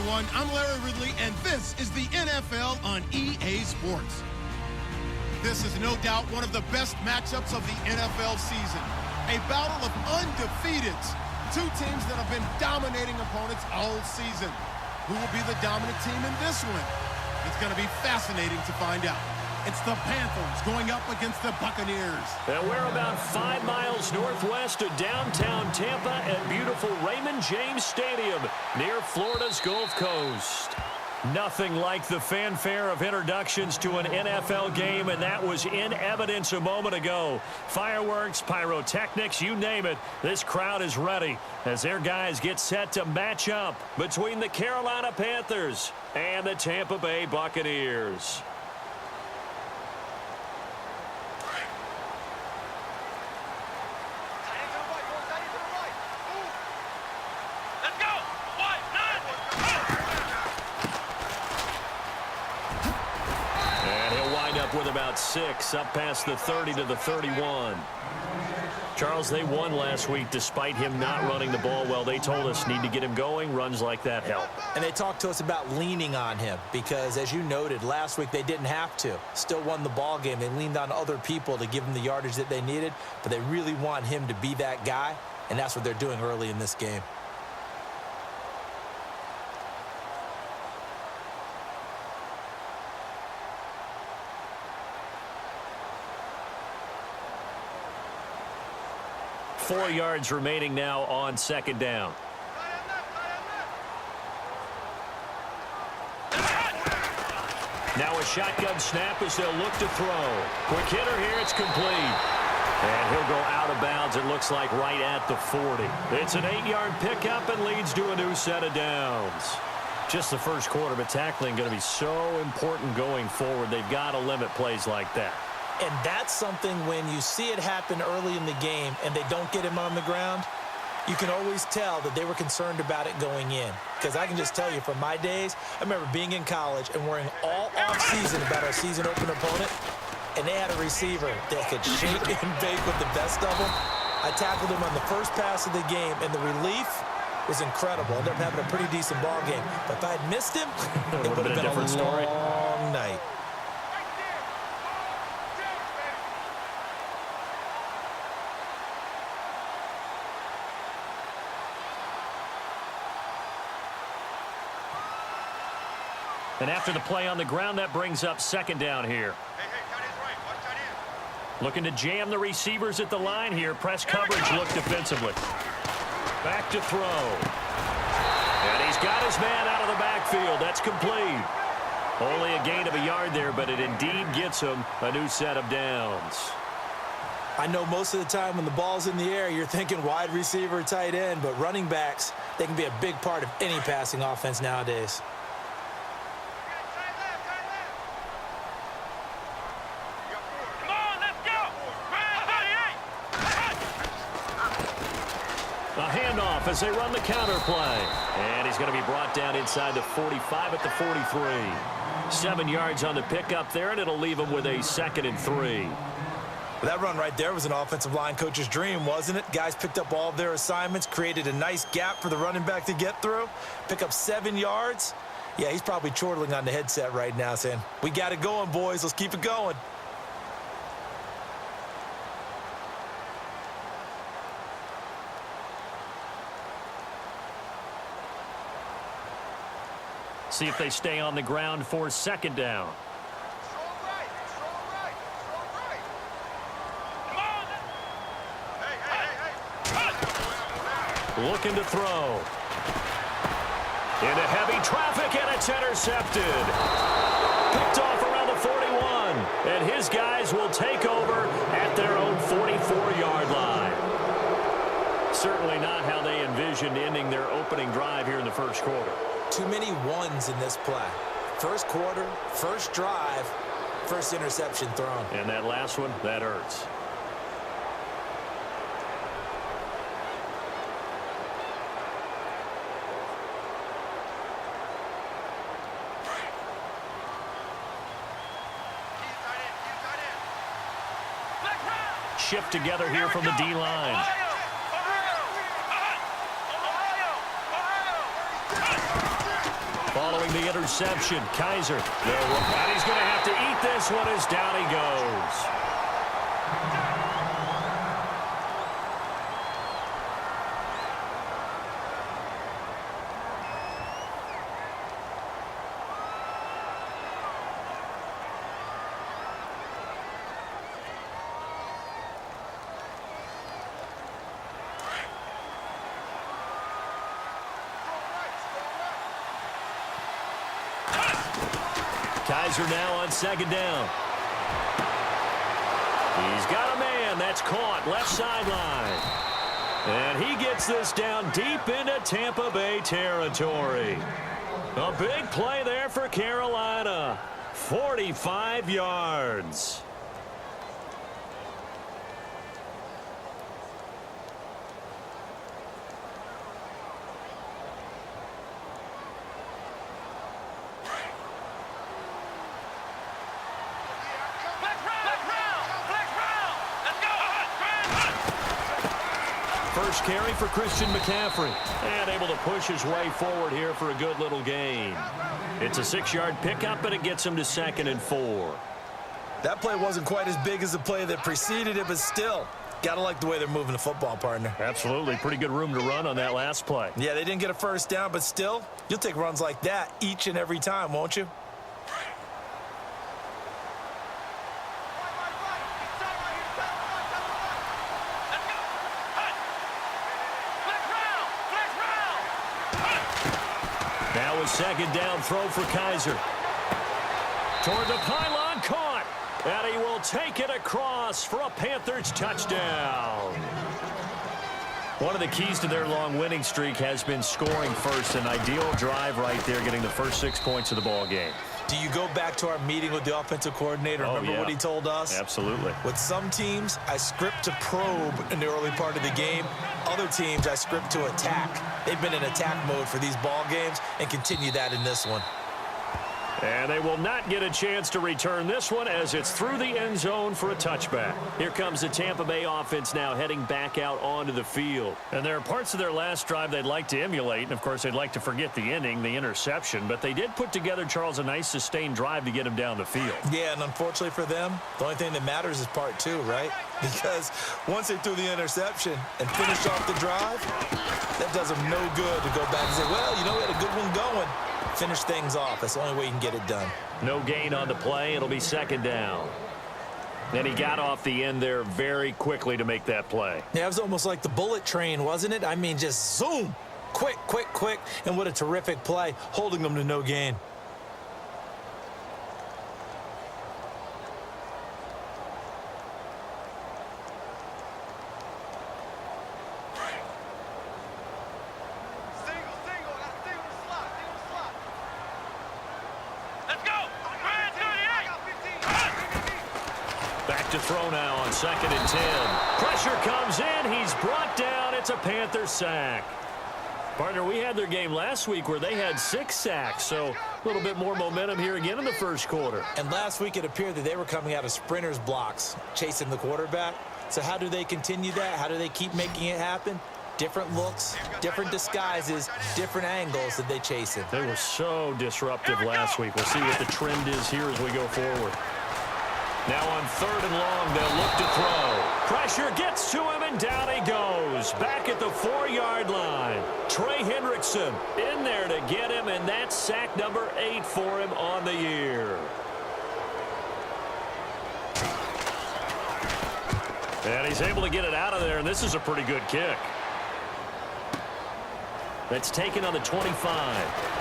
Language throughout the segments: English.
everyone. I'm Larry Ridley, and this is the NFL on EA Sports. This is no doubt one of the best matchups of the NFL season. A battle of undefeateds. Two teams that have been dominating opponents all season. Who will be the dominant team in this one? It's going to be fascinating to find out. It's the Panthers going up against the Buccaneers. And we're about 5 miles northwest of downtown Tampa at beautiful Raymond James Stadium near Florida's Gulf Coast. Nothing like the fanfare of introductions to an NFL game, and that was in evidence a moment ago. Fireworks, pyrotechnics, you name it. This crowd is ready as their guys get set to match up between the Carolina Panthers and the Tampa Bay Buccaneers. With about 6 up past the 30 to the 31. Charles, they won last week despite him not running the ball well. They told us need to get him going. Runs like that help. And they talked to us about leaning on him because, as you noted, last week they didn't have to. Still won the ball game. They leaned on other people to give them the yardage that they needed, but they really want him to be that guy, and that's what they're doing early in this game. Four yards remaining now on second down. Now a shotgun snap as they'll look to throw. Quick hitter here, it's complete. And he'll go out of bounds, it looks like right at the 40. It's an 8-yard pickup and leads to a new set of downs. Just the first quarter, but tackling going to be so important going forward. They've got to limit plays like that. And that's something when you see it happen early in the game and they don't get him on the ground, you can always tell that they were concerned about it going in. Because I can just tell you from my days, I remember being in college and worrying all off-season about our season open opponent, and they had a receiver that could shake and bake with the best of them. I tackled him on the first pass of the game, and the relief was incredible. Ended up having a pretty decent ball game. But if I had missed him, it would have been a different story. Long night. And after the play on the ground, that brings up second down here. Looking to jam the receivers at the line here. Press coverage look defensively. Back to throw. And he's got his man out of the backfield. That's complete. Only a gain of a yard there, but it indeed gets him a new set of downs. I know most of the time when the ball's in the air, you're thinking wide receiver, tight end, but running backs, they can be a big part of any passing offense nowadays. As they run the counter play. And he's going to be brought down inside the 45 at the 43. 7 yards on the pickup there, and it'll leave him with a 2nd and 3. That run right there was an offensive line coach's dream, wasn't it? Guys picked up all of their assignments, created a nice gap for the running back to get through, pick up 7 yards. Yeah, he's probably chortling on the headset right now saying, we got it going, boys. Let's keep it going. See if they stay on the ground for second down. Looking to throw. Into heavy traffic, and it's intercepted. Picked off around the 41. And his guys will take over at their own 44-yard line. Certainly not how they envisioned ending their opening drive here in the first quarter. Too many ones in this play. First quarter, first drive, first interception thrown. And that last one, that hurts. Shift together here from the D-line. Following the interception, Kaiser. And he's going to have to eat this one as down he goes. Kaiser now on second down. He's got a man. That's caught left sideline. And he gets this down deep into Tampa Bay territory. A big play there for Carolina. 45 yards. First carry for Christian McCaffrey. And able to push his way forward here for a good little gain. It's a 6-yard pickup, and it gets him to 2nd and 4. That play wasn't quite as big as the play that preceded it, but still, gotta like the way they're moving the football, partner. Absolutely. Pretty good room to run on that last play. Yeah, they didn't get a first down, but still, you'll take runs like that each and every time, won't you? Now a second down throw for Kaiser. Toward the pylon, caught. And he will take it across for a Panthers touchdown. One of the keys to their long winning streak has been scoring first. An ideal drive right there, getting the first 6 points of the ball game. Do you go back to our meeting with the offensive coordinator? Remember what he told us? Absolutely. With some teams, I script to probe in the early part of the game. Other teams, I script to attack. They've been in attack mode for these ball games and continue that in this one. And they will not get a chance to return this one as it's through the end zone for a touchback. Here comes the Tampa Bay offense now heading back out onto the field. And there are parts of their last drive they'd like to emulate. And, of course, they'd like to forget the inning, the interception. But they did put together, Charles, a nice sustained drive to get him down the field. Yeah, and unfortunately for them, the only thing that matters is part 2, right? Because once they threw the interception and finished off the drive, that does them no good to go back and say, well, you know, we had a good one going. Finish things off. That's the only way you can get it done. No gain on the play. It'll be second down. And he got off the end there very quickly to make that play. Yeah, it was almost like the bullet train, wasn't it? I mean, just zoom. Quick, quick, quick. And what a terrific play, holding them to no gain. To throw now on 2nd and 10. Pressure comes in. He's brought down. It's a Panther sack. Partner, we had their game last week where they had 6 sacks, so a little bit more momentum here again in the first quarter. And last week it appeared that they were coming out of sprinters blocks, chasing the quarterback. So how do they continue that? How do they keep making it happen? Different looks, different disguises, different angles that they chase it. They were so disruptive last week. We'll see what the trend is here as we go forward. Now on 3rd and long, they'll look to throw. Pressure gets to him, and down he goes. Back at the 4-yard line. Trey Hendrickson in there to get him, and that's sack number 8 for him on the year. And he's able to get it out of there, and this is a pretty good kick. That's taken on the 25.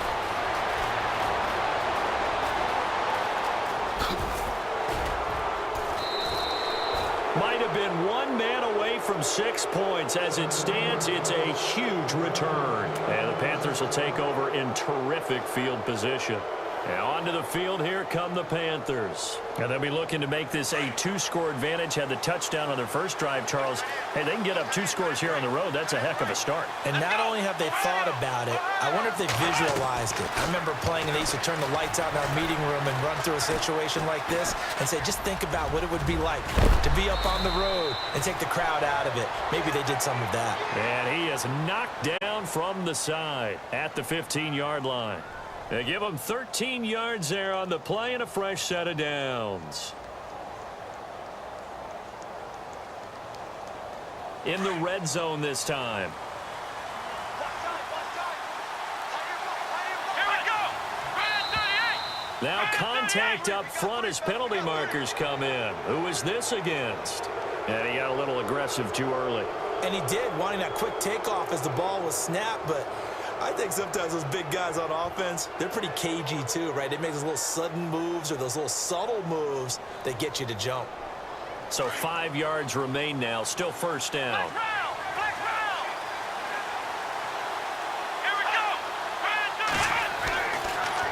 Might have been one man away from 6 points. As it stands, it's a huge return. And the Panthers will take over in terrific field position. Now onto the field, here come the Panthers. And they'll be looking to make this a 2-score advantage. Had the touchdown on their first drive, Charles. Hey, they can get up 2 scores here on the road. That's a heck of a start. And not only have they thought about it, I wonder if they visualized it. I remember playing and they used to turn the lights out in our meeting room and run through a situation like this and say, just think about what it would be like to be up on the road and take the crowd out of it. Maybe they did some of that. And he is knocked down from the side at the 15-yard line. They give them 13 yards there on the play and a fresh set of downs. In the red zone this time. Now contact up front as penalty markers come in. Who is this against? And he got a little aggressive too early. And he did, wanting that quick takeoff as the ball was snapped, but I think sometimes those big guys on offense, they're pretty cagey too, right? They make those little sudden moves or those little subtle moves that get you to jump. So 5 yards remain now, still first down.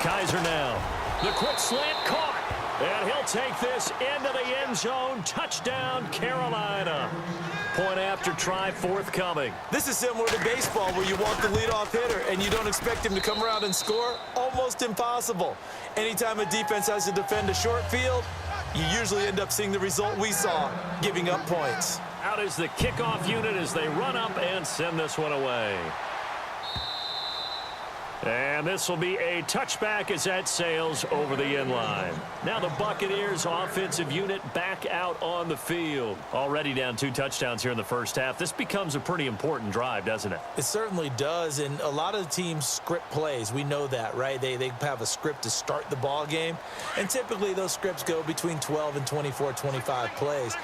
Kaiser now. The quick slant caught. And he'll take this into the end zone. Touchdown, Carolina. Point after try forthcoming. This is similar to baseball where you want the leadoff hitter and you don't expect him to come around and score. Almost impossible. Anytime a defense has to defend a short field, you usually end up seeing the result we saw, giving up points. Out is the kickoff unit as they run up and send this one away. And this will be a touchback as that sails over the end line. Now the Buccaneers offensive unit back out on the field. Already down 2 touchdowns here in the first half. This becomes a pretty important drive, doesn't it? It certainly does, and a lot of the teams script plays. We know that, right? They have a script to start the ball game, and typically those scripts go between 12 and 24, 25 plays.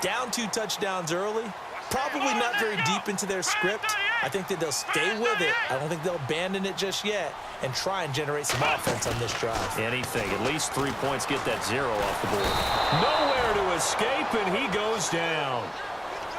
Down 2 touchdowns early, probably not very deep into their script. I think that they'll stay with it. I don't think they'll abandon it just yet and try and generate some offense on this drive. Anything. At least 3 points. Get that 0 off the board. Nowhere to escape, and he goes down.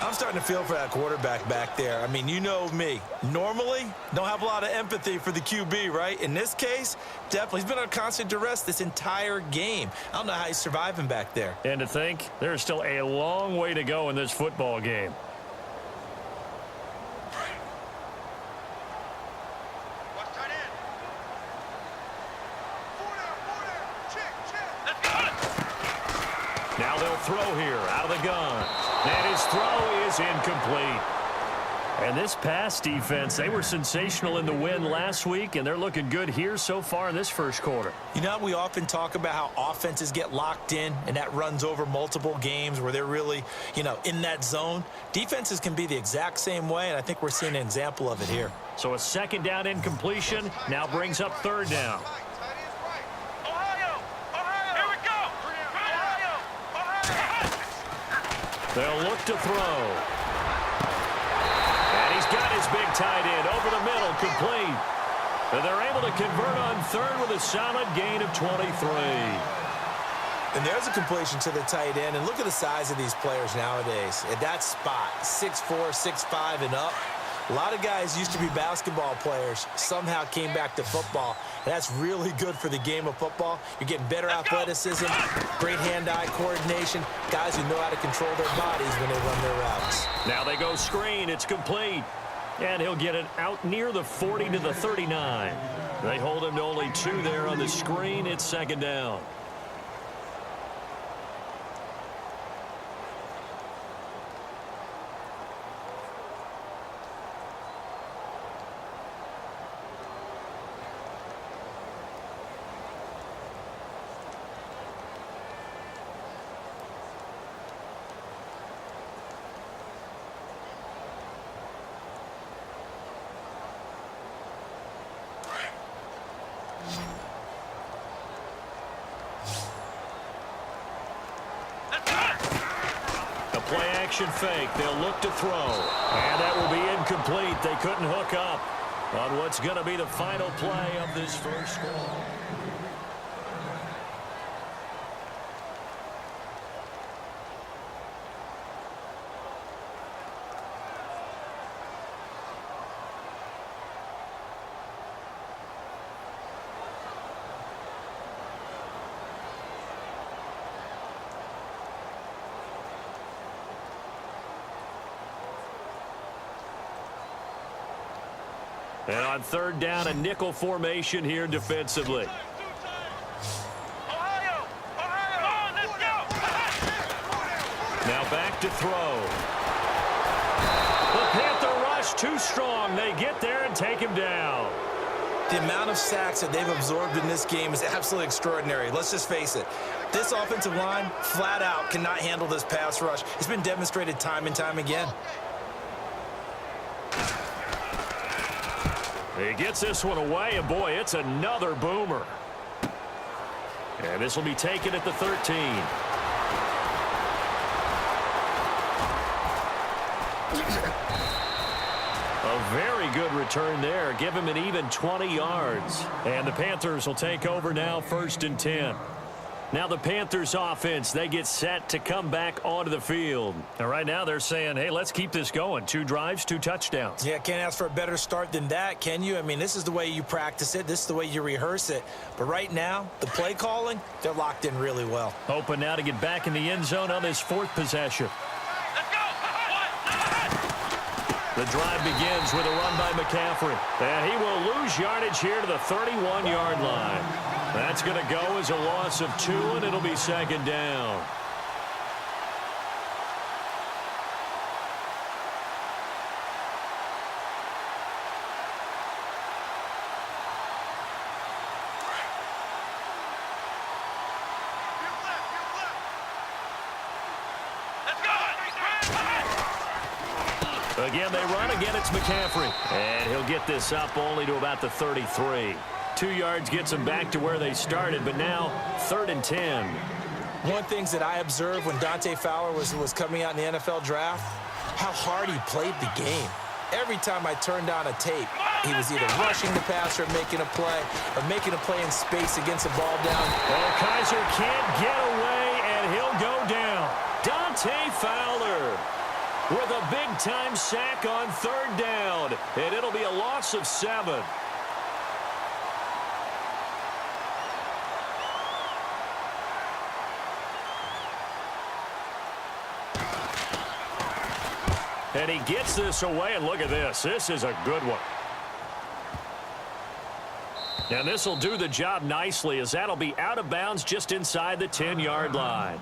I'm starting to feel for that quarterback back there. I mean, you know me. Normally, don't have a lot of empathy for the QB, right? In this case, definitely. He's been on constant duress this entire game. I don't know how he's surviving back there. And to think, there's still a long way to go in this football game. Now they'll throw here out of the gun. And his throw is incomplete. And this pass defense, they were sensational in the win last week, and they're looking good here so far in this first quarter. You know, we often talk about how offenses get locked in, and that runs over multiple games where they're really, in that zone. Defenses can be the exact same way, and I think we're seeing an example of it here. So a second down incompletion now brings up third down. They'll look to throw. And he's got his big tight end over the middle, complete. And they're able to convert on third with a solid gain of 23. And there's a completion to the tight end. And look at the size of these players nowadays. At that spot, 6'4", 6'5", and up. A lot of guys used to be basketball players, somehow came back to football. And that's really good for the game of football. You're getting better athleticism, great hand-eye coordination, guys who know how to control their bodies when they run their routes. Now they go screen. It's complete. And he'll get it out near the 40 to the 39. They hold him to only 2 there on the screen. It's second down. Play action fake. They'll look to throw. And that will be incomplete. They couldn't hook up on what's going to be the final play of this first quarter. And on third down, a nickel formation here defensively. Now back to throw. The Panther rush too strong. They get there and take him down. The amount of sacks that they've absorbed in this game is absolutely extraordinary. Let's just face it. This offensive line, flat out, cannot handle this pass rush. It's been demonstrated time and time again. He gets this one away, and boy, it's another boomer. And this will be taken at the 13. A very good return there. Give him an even 20 yards. And the Panthers will take over now, 1st and 10. Now the Panthers offense, they get set to come back onto the field. And right now they're saying, hey, let's keep this going. 2 drives, 2 touchdowns. Yeah, can't ask for a better start than that, can you? I mean, this is the way you practice it. This is the way you rehearse it. But right now, the play calling, they're locked in really well. Hoping now to get back in the end zone on this 4th possession. The drive begins with a run by McCaffrey. And he will lose yardage here to the 31-yard line. That's going to go as a loss of 2, and it'll be 2nd down. Again, they run. Again, it's McCaffrey. And he'll get this up only to about the 33. 2 yards gets them back to where they started, but now 3rd and 10. One thing that I observed when Dante Fowler was coming out in the NFL draft, how hard he played the game. Every time I turned on a tape, he was either rushing the passer, making a play, or making a play in space against a ball down. Well, Kaiser can't get away, and he'll go down. Dante Fowler with a big-time sack on 3rd down, and it'll be a loss of 7. And he gets this away, and look at this. This is a good one. And this will do the job nicely, as that'll be out of bounds just inside the 10-yard line.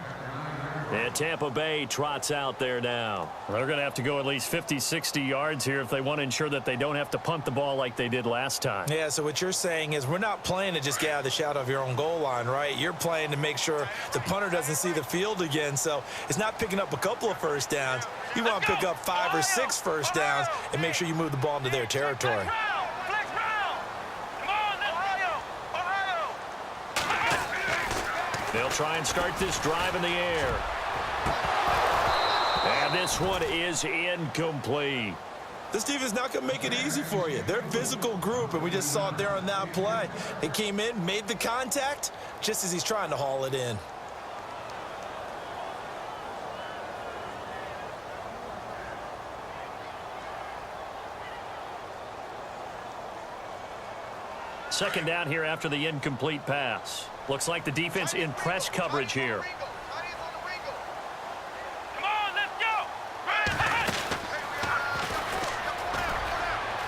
And Tampa Bay trots out there now. They're going to have to go at least 50, 60 yards here if they want to ensure that they don't have to punt the ball like they did last time. Yeah, so what you're saying is we're not playing to just get out of the shadow of your own goal line, right? You're playing to make sure the punter doesn't see the field again. So it's not picking up a couple of first downs. You want to pick up 5 or 6 first downs and make sure you move the ball into their territory. They'll try and start this drive in the air. And this one is incomplete. This team is not going to make it easy for you. They're a physical group, and we just saw it there on that play. They came in, made the contact, just as he's trying to haul it in. Second down here after the incomplete pass. Looks like the defense in press coverage here.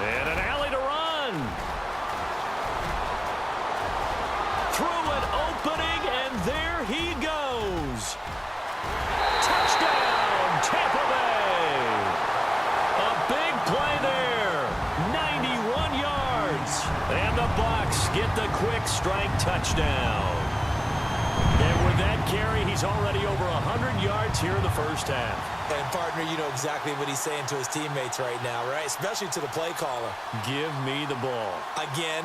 And an alley to run. Through an opening, and there he goes. Touchdown, Tampa Bay. A big play there. 91 yards. And the Bucs get the quick strike touchdown. And with that carry, he's already over 100 yards here in the first half. And, partner, you know exactly what he's saying to his teammates right now, right? Especially to the play caller. Give me the ball. Again,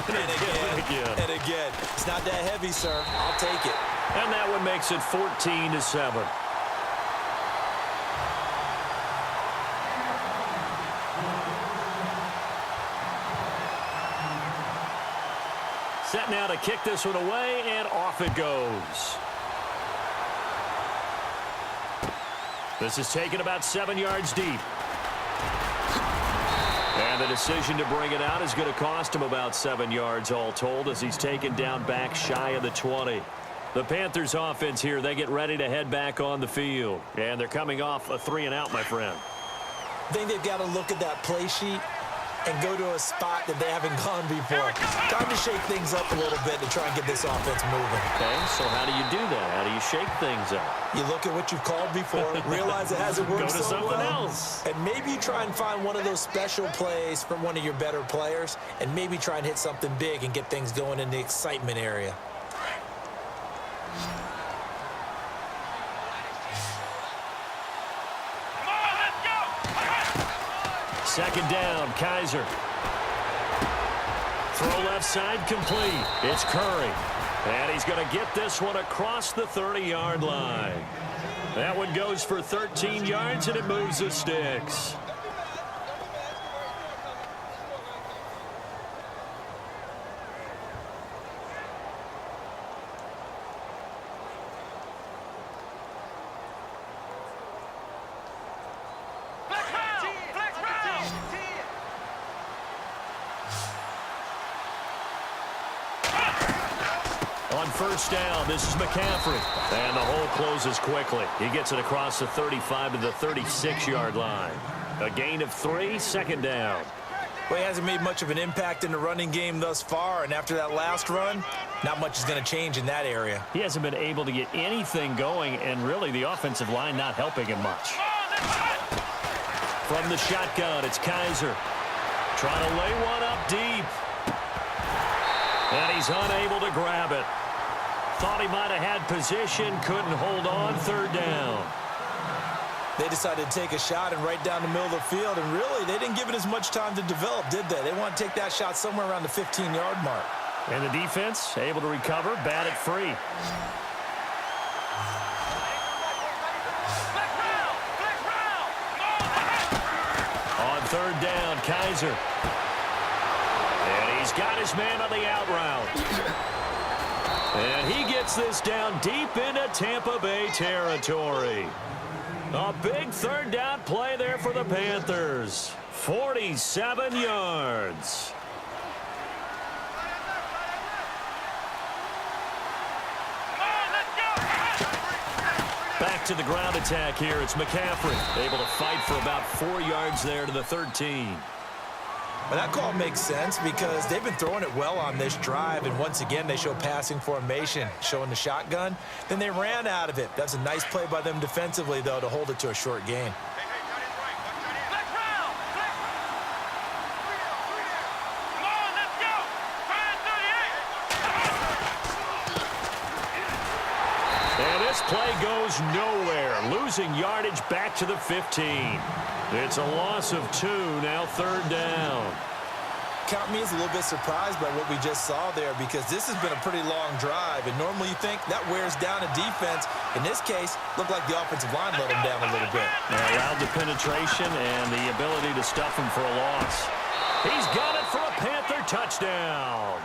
and again, and again. It's not that heavy, sir. I'll take it. And that one makes it 14-7. Set now to kick this one away, and off it goes. This is taken about 7 yards deep. And the decision to bring it out is going to cost him about 7 yards all told, as he's taken down back shy of the 20. The Panthers offense here, they get ready to head back on the field. And they're coming off a 3-and-out, my friend. I think they've got to look at that play sheet and go to a spot that they haven't gone before. Time to shake things up a little bit to try and get this offense moving. Okay, so how do you do that? How do you shake things up? You look at what you've called before, realize it hasn't worked Go to so something well, else. and maybe you try and find one of those special plays from one of your better players, and maybe try and hit something big and get things going in the excitement area. Second down, Kaiser. Throw left side complete. It's Curry. And he's going to get this one across the 30-yard line. That one goes for 13 yards, and it moves the sticks. On first down, this is McCaffrey. And the hole closes quickly. He gets it across the 35 to the 36-yard line. A gain of 3, second down. Well, he hasn't made much of an impact in the running game thus far, and after that last run, not much is going to change in that area. He hasn't been able to get anything going, and really the offensive line not helping him much. From the shotgun, it's Kaiser. Trying to lay one up deep. And he's unable to grab it. Thought he might have had position, couldn't hold on, third down. They decided to take a shot and right down the middle of the field, and really, they didn't give it as much time to develop, did they? They want to take that shot somewhere around the 15-yard mark. And the defense able to recover, bat it free. On third down, Kaiser. And he's got his man on the out route. And he gets this down deep into Tampa Bay territory. A big third down play there for the Panthers. 47 yards. Back to the ground attack here. It's McCaffrey. Able to fight for about 4 yards there to the 13. Well, that call makes sense because they've been throwing it well on this drive, and once again, they show passing formation, showing the shotgun. Then they ran out of it. That's a nice play by them defensively, though, to hold it to a short gain. And this play goes nowhere, losing yardage back to the 15. It's a loss of 2, now third down. Count me as a little bit surprised by what we just saw there because this has been a pretty long drive, and normally you think that wears down a defense. In this case, looked like the offensive line let him down a little bit. Allowed the penetration and the ability to stuff him for a loss. He's got it for a Panther touchdown.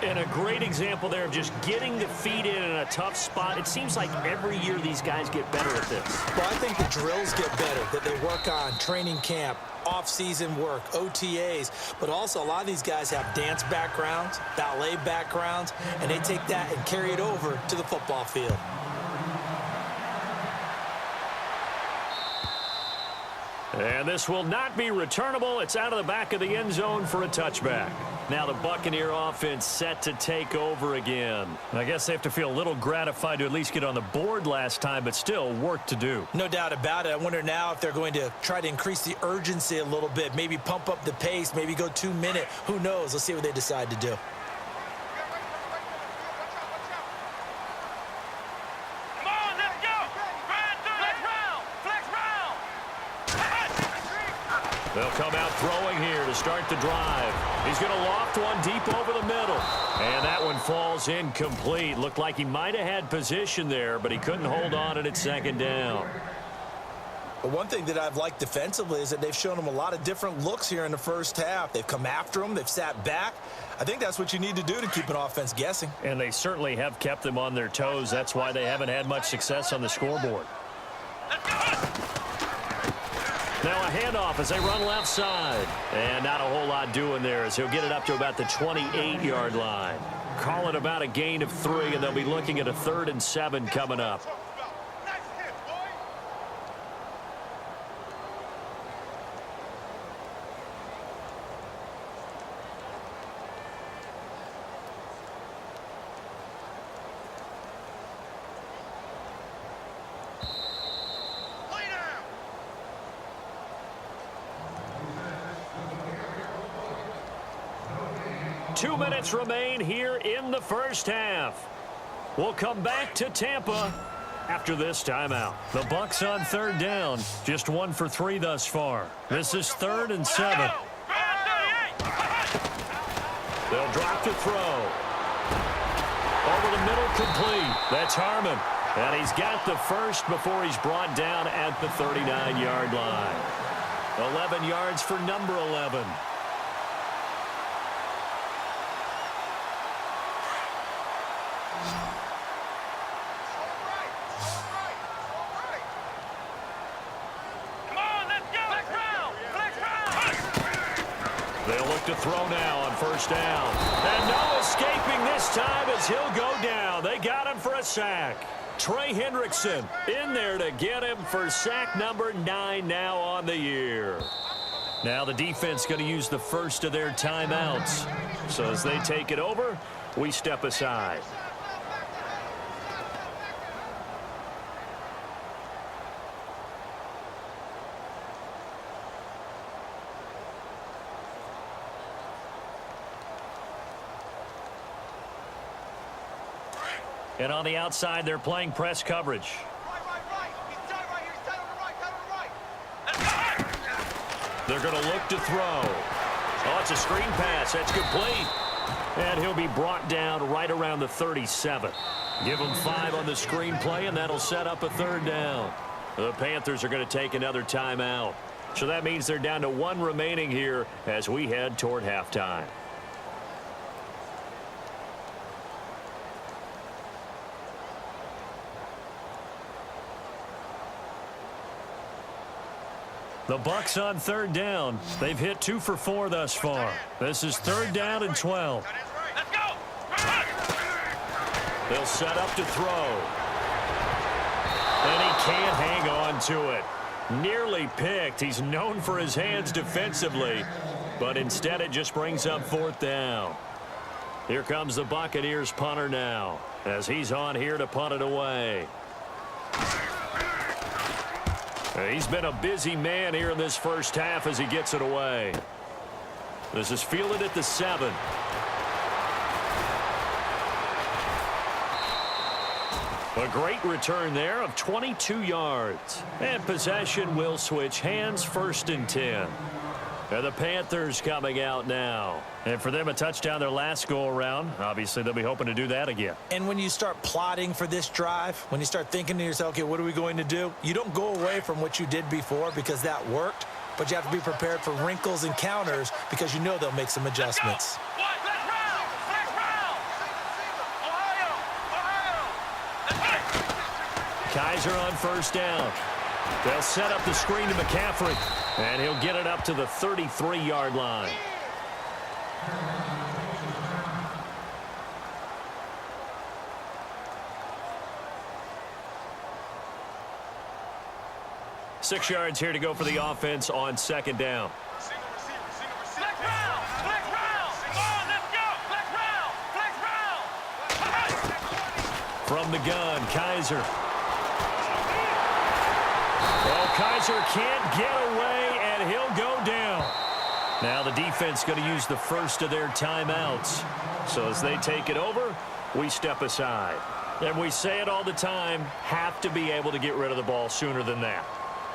And a great example there of just getting the feet in a tough spot. It seems like every year these guys get better at this. Well, I think the drills get better, that they work on training camp, off-season work, OTAs, but also a lot of these guys have dance backgrounds, ballet backgrounds, and they take that and carry it over to the football field. And this will not be returnable. It's out of the back of the end zone for a touchback. Now the Buccaneer offense set to take over again. I guess they have to feel a little gratified to at least get on the board last time, but still work to do. No doubt about it. I wonder now if they're going to try to increase the urgency a little bit, maybe pump up the pace, maybe go 2-minute. Who knows? Let's see what they decide to do. They'll come out throwing here to start the drive. He's going to loft one deep over the middle. And that one falls incomplete. Looked like he might have had position there, but he couldn't hold on at second down. But one thing that I've liked defensively is that they've shown them a lot of different looks here in the first half. They've come after them. They've sat back. I think that's what you need to do to keep an offense guessing. And they certainly have kept them on their toes. That's why they haven't had much success on the scoreboard. Now a handoff as they run left side. And not a whole lot doing there as he'll get it up to about the 28-yard line. Call it about a gain of 3, and they'll be looking at a 3rd and 7 coming up. 2 minutes remain here in the first half. We'll come back to Tampa after this timeout. The Bucs on third down. Just 1 for 3 thus far. This is 3rd and 7. They'll drop to throw. Over the middle, complete. That's Harmon. And he's got the first before he's brought down at the 39-yard line. 11 yards for number 11. They'll look to throw now on first down. And no escaping this time as he'll go down. They got him for a sack. Trey Hendrickson in there to get him for sack number 9 now on the year. Now the defense going to use the first of their timeouts. So as they take it over, we step aside. And on the outside, they're playing press coverage. They're going to look to throw. Oh, it's a screen pass. That's complete. And he'll be brought down right around the 37. Give him 5 on the screen play, and that'll set up a 3rd down. The Panthers are going to take another timeout. So that means they're down to 1 remaining here as we head toward halftime. The Bucs on 3rd down. They've hit 2 for 4 thus far. This is 3rd down and 12. They'll set up to throw. And he can't hang on to it. Nearly picked. He's known for his hands defensively, but instead it just brings up 4th down. Here comes the Buccaneers punter now as he's on here to punt it away. He's been a busy man here in this first half as he gets it away. This is fielded at the 7. A great return there of 22 yards. And possession will switch hands, 1st and 10. And the Panthers coming out now. And for them, a touchdown their last go-around. Obviously, they'll be hoping to do that again. And when you start plotting for this drive, when you start thinking to yourself, okay, what are we going to do? You don't go away from what you did before because that worked, but you have to be prepared for wrinkles and counters because you know they'll make some adjustments. Kaiser on first down. They'll set up the screen to McCaffrey, and he'll get it up to the 33-yard line. Six yards here to go for the offense on 2nd down. From the gun, Kaiser. Well, Kaiser can't get away, and he'll go down. Now the defense going to use the first of their timeouts. So as they take it over, we step aside. And we say it all the time, have to be able to get rid of the ball sooner than that.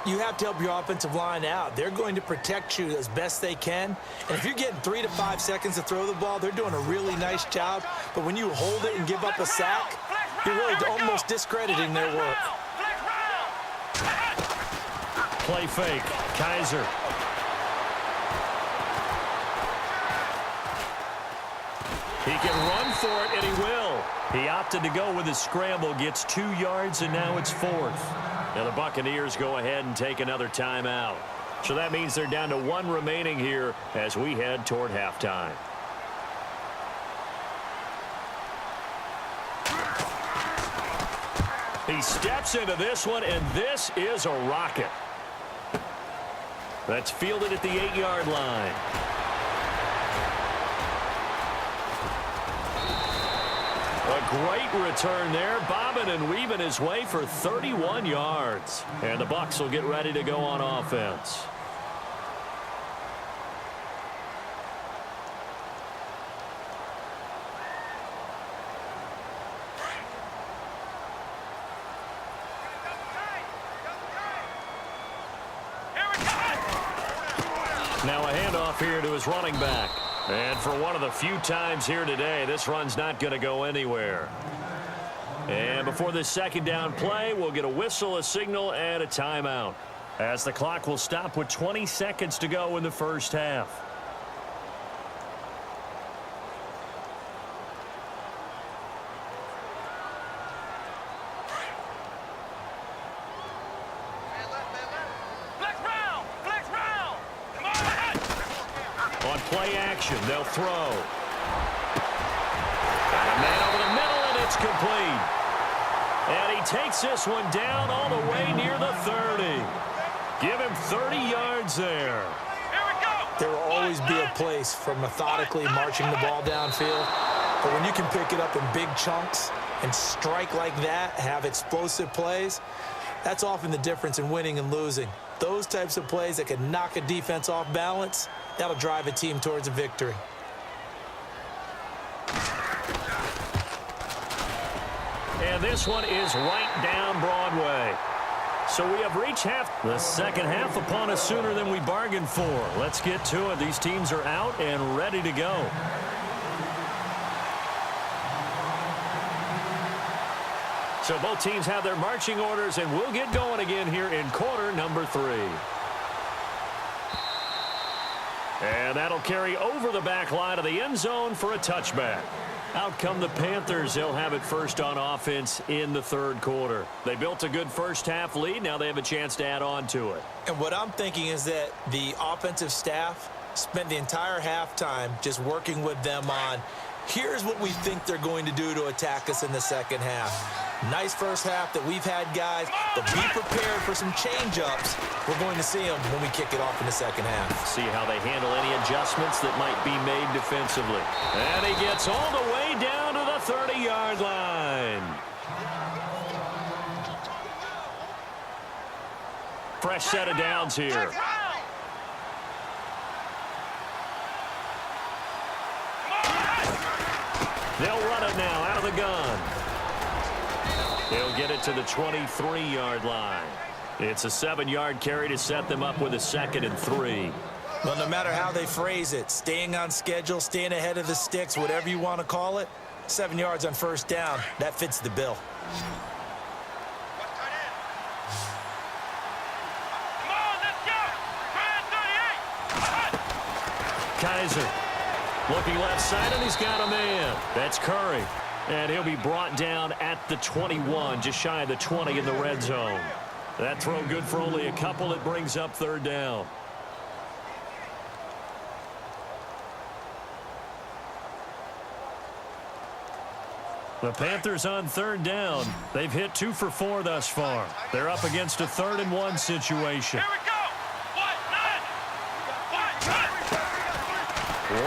You have to help your offensive line out. They're going to protect you as best they can. And if you're getting 3 to 5 seconds to throw the ball, they're doing a really nice job. But when you hold it and give up a sack, you're really almost discrediting their work. Play fake. Kaiser. He can run for it, and he will. He opted to go with his scramble, gets 2 yards, and now it's 4th. Now the Buccaneers go ahead and take another timeout. So that means they're down to 1 remaining here as we head toward halftime. He steps into this one, and this is a rocket. That's fielded at the 8-yard line. A great return there, bobbing and weaving his way for 31 yards. And the Bucs will get ready to go on offense. handoff here to his running back. And for one of the few times here today, this run's not going to go anywhere. And before this second down play, we'll get a whistle, a signal, and a timeout, as the clock will stop with 20 seconds to go in the first half. On play action, they'll throw. Got a man over the middle, and it's complete. And he takes this one down all the way near the 30. Give him 30 yards there. Here we go. There will always be a place for methodically marching the ball downfield. But when you can pick it up in big chunks and strike like that, have explosive plays, that's often the difference in winning and losing. Those types of plays that can knock a defense off balance, that'll drive a team towards a victory. And this one is right down Broadway. So we have reached the second half upon us sooner than we bargained for. Let's get to it. These teams are out and ready to go. So both teams have their marching orders, and we'll get going again here in quarter number 3. And that'll carry over the back line of the end zone for a touchback. Out come the Panthers. They'll have it first on offense in the third quarter. They built a good first half lead. Now they have a chance to add on to it. And what I'm thinking is that the offensive staff spent the entire halftime just working with them on, here's what we think they're going to do to attack us in the second half. Nice first half that we've had, guys, but be prepared for some change-ups. We're going to see them when we kick it off in the second half. See how they handle any adjustments that might be made defensively. And he gets all the way down to the 30-yard line. Fresh set of downs here. They'll run it now out of the gun. They'll get it to the 23-yard line. It's a 7-yard carry to set them up with a 2nd and 3. Well, no matter how they phrase it, staying on schedule, staying ahead of the sticks, whatever you want to call it, 7 yards on first down, that fits the bill. Kaiser looking left side, and he's got a man. That's Curry. And he'll be brought down at the 21, just shy of the 20 in the red zone. That throw good for only a couple. It brings up third down. The Panthers on third down. They've hit 2 for 4 thus far. They're up against a 3rd and 1 situation. Here we go.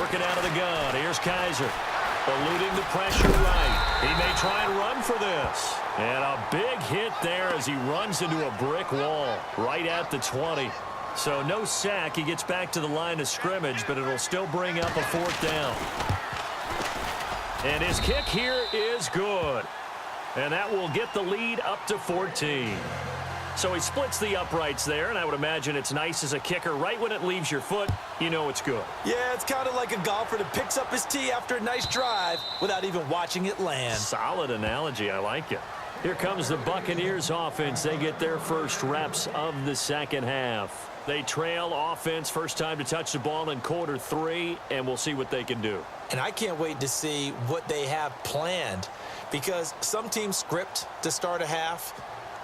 Working out of the gun. Here's Kaiser. Eluding the pressure right. He may try and run for this. And a big hit there as he runs into a brick wall right at the 20. So no sack. He gets back to the line of scrimmage, but it'll still bring up a 4th down. And his kick here is good. And that will get the lead up to 14. So he splits the uprights there, and I would imagine it's nice as a kicker. Right when it leaves your foot, you know it's good. Yeah, it's kind of like a golfer that picks up his tee after a nice drive without even watching it land. Solid analogy. I like it. Here comes the Buccaneers offense. They get their first reps of the second half. They trail offense, first time to touch the ball in quarter 3, and we'll see what they can do. And I can't wait to see what they have planned, because some teams script to start a half.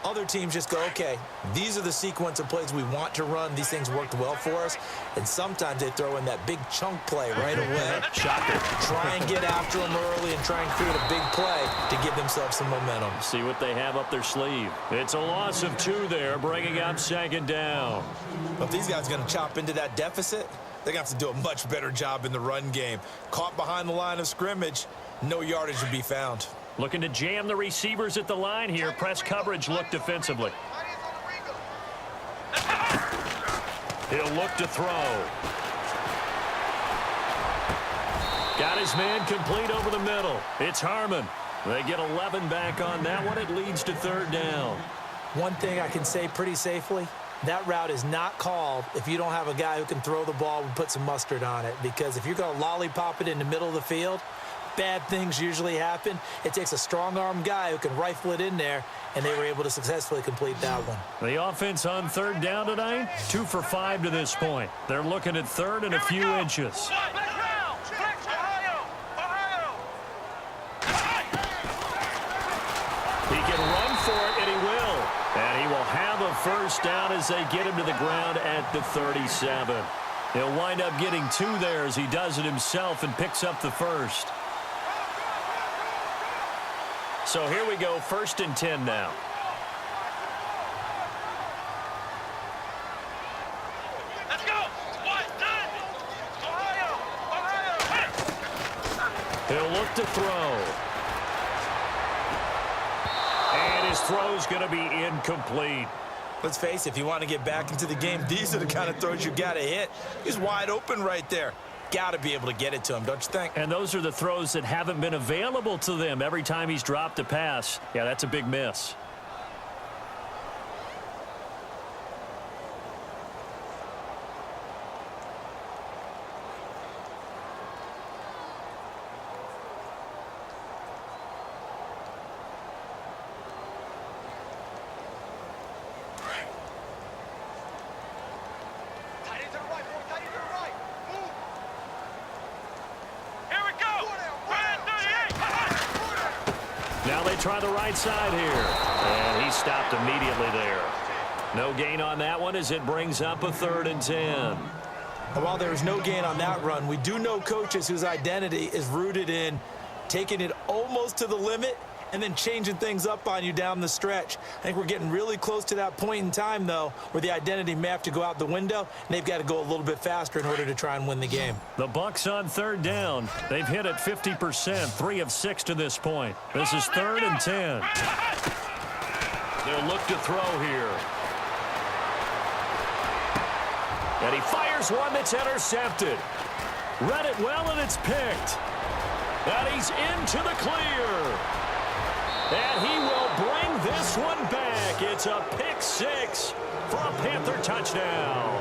Other teams just go, okay, these are the sequence of plays we want to run. These things worked well for us. And sometimes they throw in that big chunk play right away. Shocker. Try and get after them early and try and create a big play to give themselves some momentum. See what they have up their sleeve. It's a loss of 2 there, bringing up second down. But if these guys are going to chop into that deficit, they're going to have to do a much better job in the run game. Caught behind the line of scrimmage, no yardage would be found. Looking to jam the receivers at the line here. Press coverage look defensively. He'll look to throw. Got his man complete over the middle. It's Harmon. They get 11 back on that one. It leads to third down. One thing I can say pretty safely, That route is not called if you don't have a guy who can throw the ball and put some mustard on it, because if you're going to lollipop it in the middle of the field, bad things usually happen. It takes a strong-arm guy who can rifle it in there, and they were able to successfully complete that one. The offense on third down tonight, 2 for 5 to this point. They're looking at third and a few inches. He can run for it, and he will. And he will have a first down as they get him to the ground at the 37. He'll wind up getting 2 there as he does it himself and picks up the first. So here we go, 1st and 10 now. Let's go. He'll look to throw. And his throw's going to be incomplete. Let's face it, if you want to get back into the game, these are the kind of throws you got to hit. He's wide open right there. Got to be able to get it to him, don't you think? And those are the throws that haven't been available to them every time he's dropped a pass. Yeah, that's a big miss. Now they try the right side here. And he stopped immediately there. No gain on that one as it brings up a 3rd and 10. And while there is no gain on that run, we do know coaches whose identity is rooted in taking it almost to the limit and then changing things up on you down the stretch. I think we're getting really close to that point in time, though, where the identity may have to go out the window, and they've got to go a little bit faster in order to try and win the game. The Bucs on 3rd down. They've hit it 50%, 3 of 6 to this point. This is 3rd and 10. They'll look to throw here. And he fires one that's intercepted. Read it well, and it's picked. And he's into the clear. And he will bring this one back. It's a pick 6 for a Panther touchdown.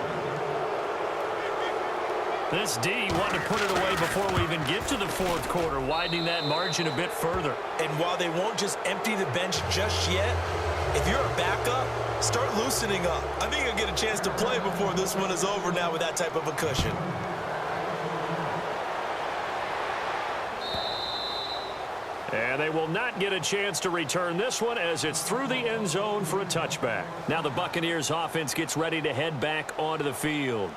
This D wanted to put it away before we even get to the 4th quarter, widening that margin a bit further. And while they won't just empty the bench just yet, if you're a backup, start loosening up. I think you'll get a chance to play before this one is over now with that type of a cushion. And they will not get a chance to return this one as it's through the end zone for a touchback. Now the Buccaneers offense gets ready to head back onto the field.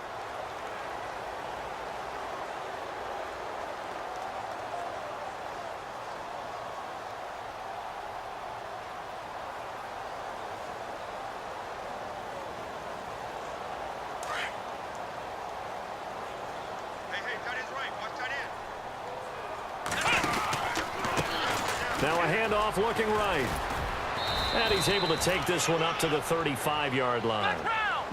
Now a handoff looking right. And he's able to take this one up to the 35-yard line.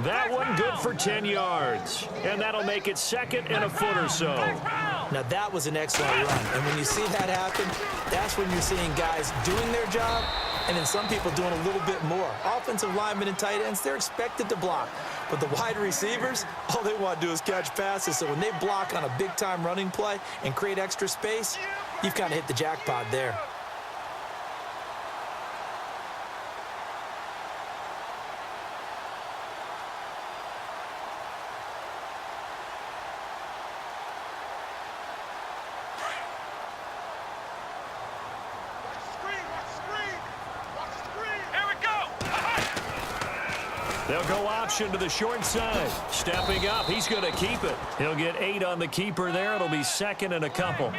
That one good for 10 yards. And that'll make it 2nd and a foot or so. Now that was an excellent run. And when you see that happen, that's when you're seeing guys doing their job and then some people doing a little bit more. Offensive linemen and tight ends, they're expected to block. But the wide receivers, all they want to do is catch passes. So when they block on a big-time running play and create extra space, you've kind of hit the jackpot there. They'll go option to the short side. Stepping up, he's going to keep it. He'll get 8 on the keeper there. It'll be 2nd and a couple.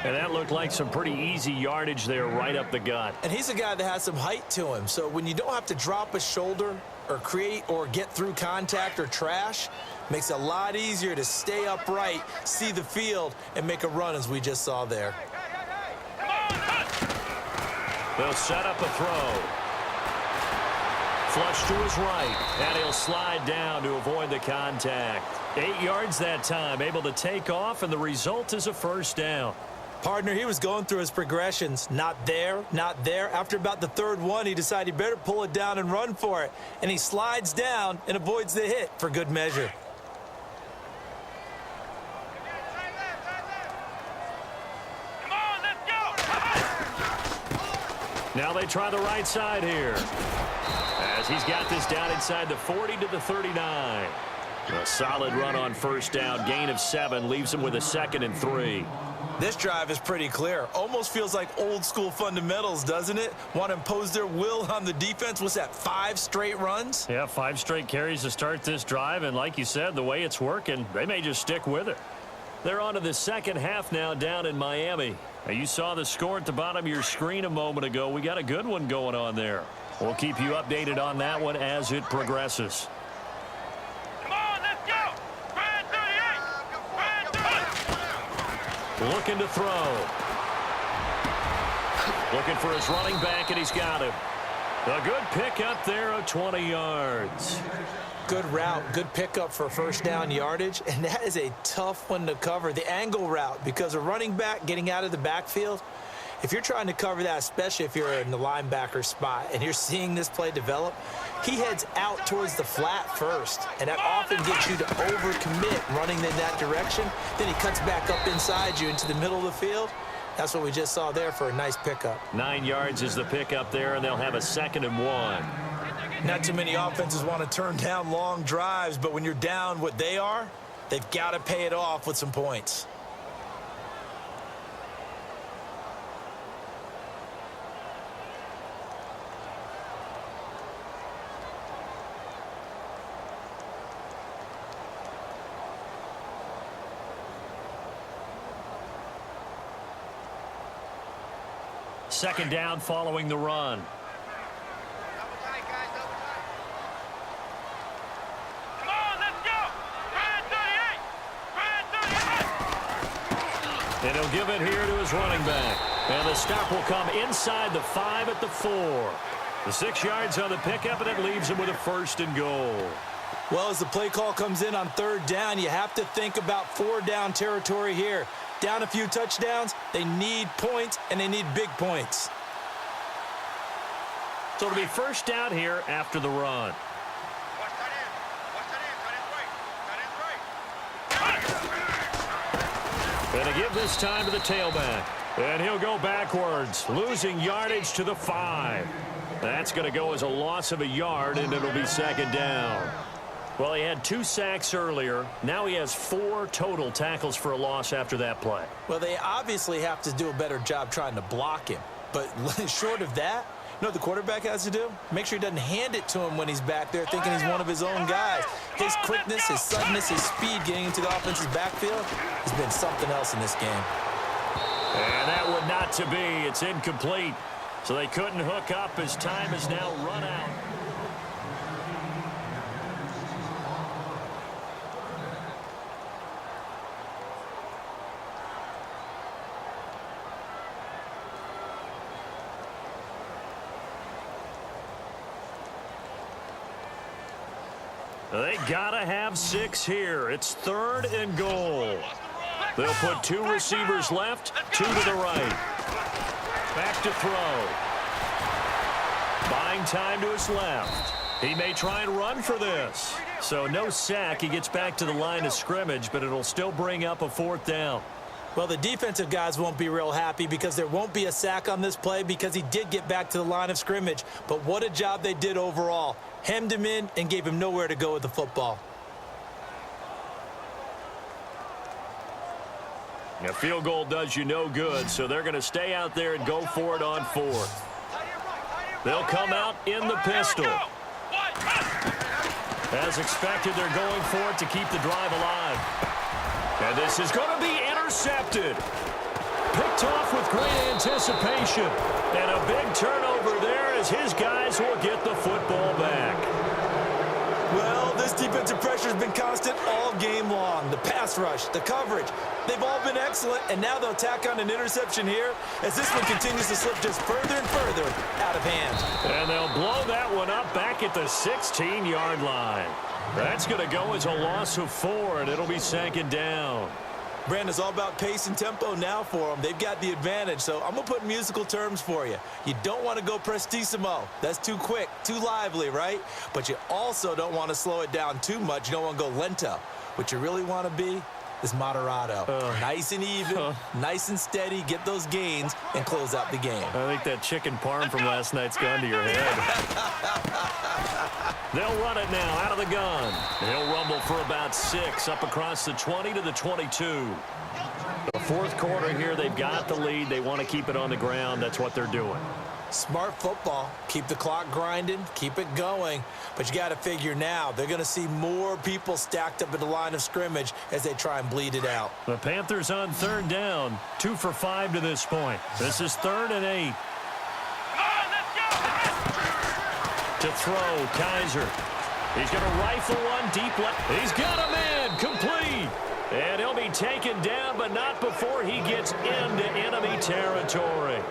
And that looked like some pretty easy yardage there right up the gut. And he's a guy that has some height to him. So when you don't have to drop a shoulder or create or get through contact or trash, makes it a lot easier to stay upright, see the field, and make a run as we just saw there. They'll set up a throw. Flush to his right, and he'll slide down to avoid the contact. 8 yards that time, able to take off, and the result is a first down. Partner, he was going through his progressions. Not there, not there. After about the third one, he decided he better pull it down and run for it. And he slides down and avoids the hit for good measure. Come on, let's go! Now they try the right side here. As he's got this down inside the 40 to the 39. A solid run on first down. Gain of 7 leaves him with a 2nd and 3. This drive is pretty clear. Almost feels like old school fundamentals, doesn't it? Want to impose their will on the defense. What's that, 5 straight runs? Yeah, 5 straight carries to start this drive. And like you said, the way it's working, they may just stick with it. They're on to the second half now down in Miami. Now, you saw the score at the bottom of your screen a moment ago. We got a good one going on there. We'll keep you updated on that one as it progresses. Come on, let's go! Brand 38! Brand 38! Looking to throw. Looking for his running back, and he's got him. A good pickup there of 20 yards. Good route, good pickup for first down yardage, and that is a tough one to cover. The angle route, because a running back getting out of the backfield, if you're trying to cover that, especially if you're in the linebacker spot and you're seeing this play develop, he heads out towards the flat first, and that often gets you to overcommit running in that direction. Then he cuts back up inside you into the middle of the field. That's what we just saw there for a nice pickup. 9 yards is the pickup there, and they'll have a 2nd and 1. Not too many offenses want to turn down long drives, but when you're down what they are, they've got to pay it off with some points. Second down following the run. Double tight, guys, double tight. Come on, let's go! Brand 38! Brand 38! And he'll give it here to his running back. And the stop will come inside the 5 at the 4. The 6 yards on the pickup, and it leaves him with a 1st and goal. Well, as the play call comes in on third down, you have to think about 4-down territory here. Down a few touchdowns, they need points, and they need big points. So it'll be first down here after the run. Watch that in. Watch that in. That in right. And to give this time to the tailback. And he'll go backwards, losing yardage to the 5. That's going to go as a loss of a yard, and it'll be second down. Well, he had 2 sacks earlier. Now he has 4 total tackles for a loss after that play. Well, they obviously have to do a better job trying to block him. But short of that, you know what the quarterback has to do? Make sure he doesn't hand it to him when he's back there thinking he's one of his own guys. His quickness, his suddenness, his speed getting into the offense's backfield has been something else in this game. And that would not to be. It's incomplete. So they couldn't hook up as time has now run out. They gotta have 6 here. It's 3rd and goal. They'll put 2 receivers left, 2 to the right. Back to throw. Buying time to his left. He may try and run for this. So no sack. He gets back to the line of scrimmage, but it'll still bring up a 4th down. Well, the defensive guys won't be real happy because there won't be a sack on this play because he did get back to the line of scrimmage. But what a job they did overall. Hemmed him in and gave him nowhere to go with the football. A field goal does you no good, so they're going to stay out there and go for it on 4th. They'll come out in the pistol. As expected, they're going for it to keep the drive alive. And this is going to be intercepted. Picked off with great anticipation. And a big turnover there as his guys will get the football back. Well, this defensive pressure has been constant all game long. The pass rush, the coverage, they've all been excellent, and now they'll tack on an interception here as this one continues to slip just further and further out of hand. And they'll blow that one up back at the 16-yard line. That's going to go as a loss of 4, and it'll be second down. Brandon, it's all about pace and tempo now for them. They've got the advantage, so I'm going to put musical terms for you. You don't want to go prestissimo. That's too quick, too lively, right? But you also don't want to slow it down too much. You don't want to go lento. What you really want to be is moderato. Nice and even, nice and steady, get those gains, and close out the game. I think that chicken parm from last night's gone to your head. They'll run it now out of the gun. He'll rumble for about 6 up across the 20 to the 22. The fourth quarter here, they've got the lead. They want to keep it on the ground. That's what they're doing. Smart football. Keep the clock grinding, keep it going. But you got to figure now, they're going to see more people stacked up at the line of scrimmage as they try and bleed it out. The Panthers on third down. 2 for 5 to this point. This is 3rd and 8. To throw, Kaiser. He's going to rifle one deep left. He's got a man, complete. And he'll be taken down, but not before he gets into enemy territory.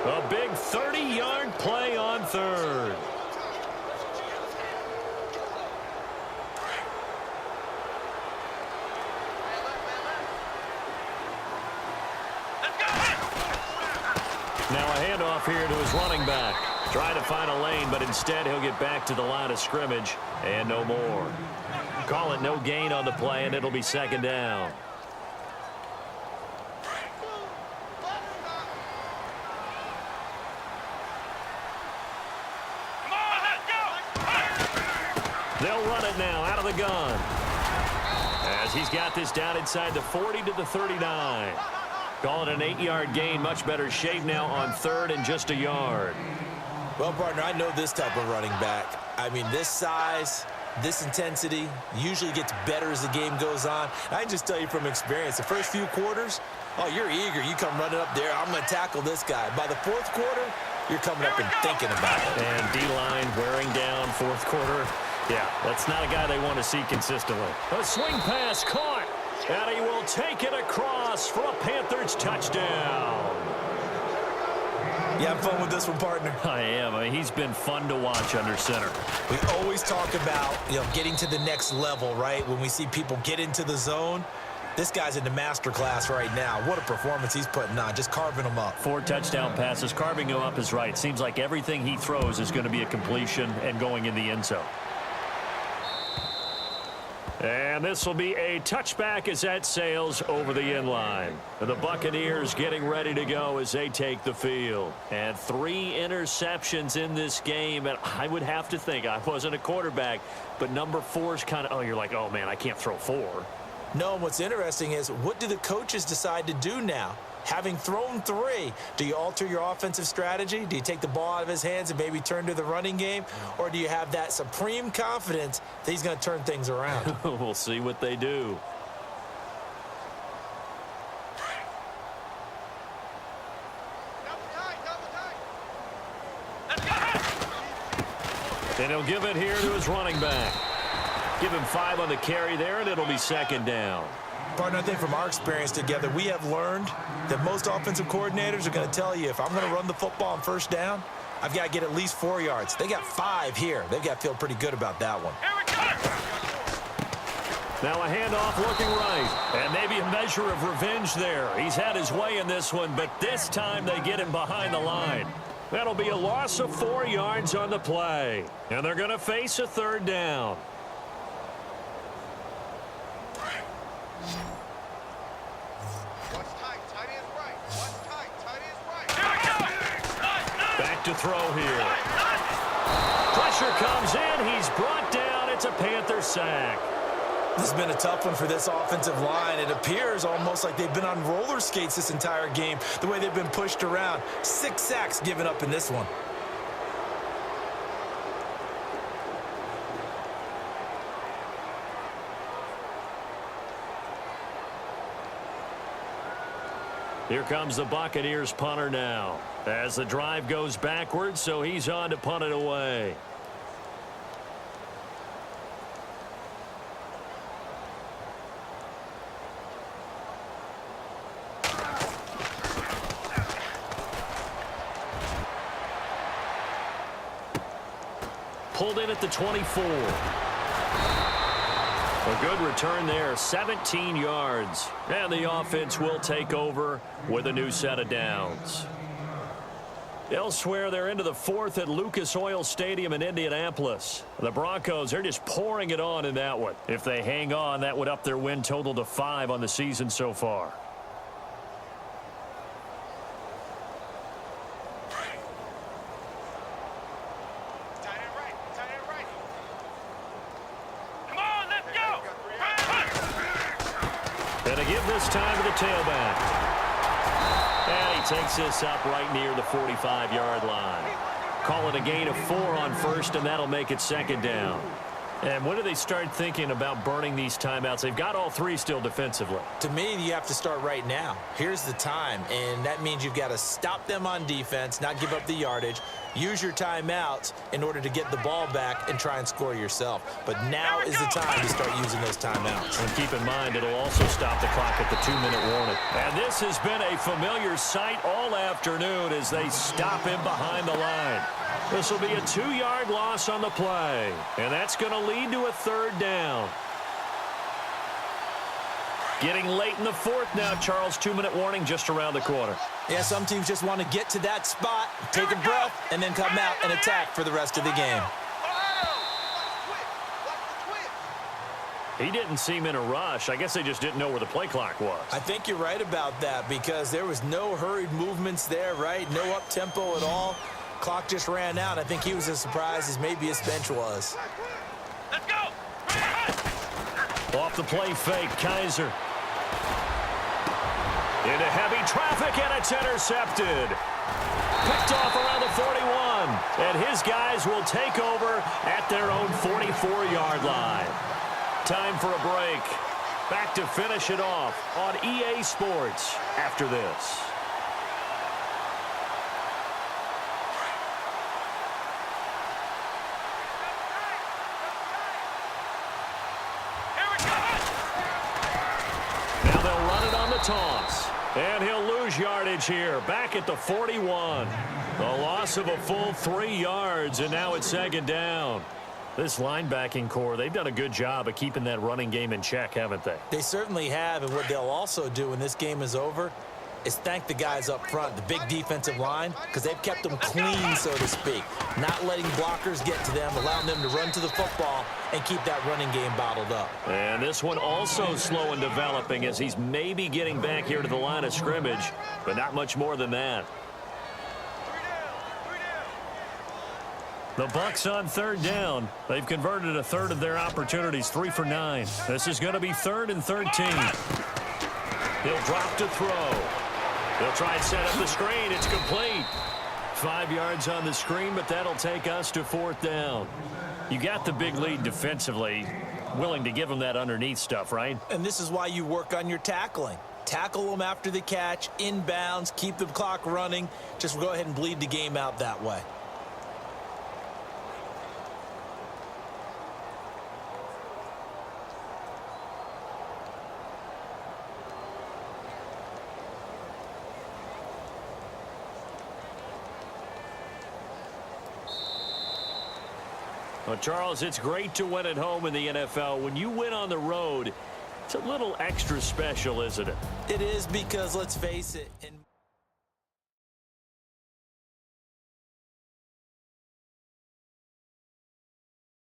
A big 30-yard play on third. Now a handoff here to his running back. Trying to find a lane, but instead he'll get back to the line of scrimmage and no more. Call it no gain on the play, and it'll be 2nd down. They'll run it now out of the gun. As he's got this down inside the 40 to the 39. Call it an 8-yard gain. Much better shape now on 3rd and just a yard. Well, partner, I know this type of running back. I mean, this size, this intensity usually gets better as the game goes on. And I can just tell you from experience, the first few quarters, oh, you're eager. You come running up there. I'm going to tackle this guy. By the 4th quarter, you're coming up and thinking about it. And D-line wearing down 4th quarter. Yeah, that's not a guy they want to see consistently. A swing pass caught, and he will take it across for a Panthers touchdown. You having fun with this one, partner? I am. I mean, he's been fun to watch under center. We always talk about, getting to the next level, right? When we see people get into the zone, this guy's in the master class right now. What a performance he's putting on, just carving them up. 4 touchdown passes. Carving him up is right. Seems like everything he throws is going to be a completion and going in the end zone. And this will be a touchback as that sails over the end line. The Buccaneers getting ready to go as they take the field. And 3 interceptions in this game. And I would have to think, I wasn't a quarterback, but number 4 is kind of, you're like, oh, man, I can't throw 4. No, and what's interesting is, what do the coaches decide to do now? Having thrown 3, do you alter your offensive strategy? Do you take the ball out of his hands and maybe turn to the running game? Or do you have that supreme confidence that he's going to turn things around? We'll see what they do. And he'll give it here to his running back. Give him 5 on the carry there, and it'll be 2nd down. Partner, I think from our experience together, we have learned that most offensive coordinators are going to tell you, if I'm going to run the football on 1st down, I've got to get at least 4 yards. They got 5 here. They've got to feel pretty good about that one. Now a handoff looking right. And maybe a measure of revenge there. He's had his way in this one, but this time they get him behind the line. That'll be a loss of 4 yards on the play. And they're going to face a 3rd down. Back to throw here. Pressure comes in. He's brought down. It's a Panther sack. This has been a tough one for this offensive line. It appears almost like they've been on roller skates this entire game, the way they've been pushed around. 6 sacks given up in this one. Here comes the Buccaneers punter now. As the drive goes backwards, so he's on to punt it away. Pulled in at the 24. A good return there, 17 yards. And the offense will take over with a new set of downs. Elsewhere, they're into the fourth at Lucas Oil Stadium in Indianapolis. The Broncos are just pouring it on in that one. If they hang on, that would up their win total to 5 on the season so far. And a give this time to the tailback. And he takes this up right near the 45-yard line. Call it a gain of 4 on first, and that'll make it second down. And when do they start thinking about burning these timeouts? They've got all 3 still defensively. To me, you have to start right now. Here's the time, and that means you've got to stop them on defense, not give up the yardage, use your timeouts in order to get the ball back and try and score yourself. But now is the time to start using those timeouts. And keep in mind, it'll also stop the clock at the 2-minute warning. And this has been a familiar sight all afternoon as they stop him behind the line. This will be a 2-yard loss on the play, and that's going to lead to a third down. Getting late in the fourth now, Charles. 2-minute warning just around the corner. Yeah, some teams just want to get to that spot, take a breath, and then come out and attack for the rest of the game. He didn't seem in a rush. I guess they just didn't know where the play clock was. I think you're right about that because there was no hurried movements there, right? No up-tempo at all. Clock just ran out. I think he was as surprised as maybe his bench was. Let's go! Off the play fake, Kaiser. Into heavy traffic, and it's intercepted. Picked off around the 41. And his guys will take over at their own 44-yard line. Time for a break. Back to finish it off on EA Sports after this. Now they'll run it on the toss. And he'll lose yardage here. Back at the 41. A loss of a full 3 yards, and now it's second down. This linebacking core, they've done a good job of keeping that running game in check, haven't they? They certainly have, and what they'll also do when this game is over is thank the guys up front, the big defensive line, because they've kept them clean, so to speak, not letting blockers get to them, allowing them to run to the football and keep that running game bottled up. And this one also slow in developing as he's maybe getting back here to the line of scrimmage, but not much more than that. The Bucs on third down. They've converted a third of their opportunities, 3 for 9. This is going to be 3rd and 13. He'll drop to throw. They'll try and set up the screen. It's complete. 5 yards on the screen, but that'll take us to 4th down. You got the big lead defensively. Willing to give them that underneath stuff, right? And this is why you work on your tackling. Tackle them after the catch, inbounds, keep the clock running. Just go ahead and bleed the game out that way. Well, Charles, it's great to win at home in the NFL. When you win on the road, it's a little extra special, isn't it? It is because, let's face it,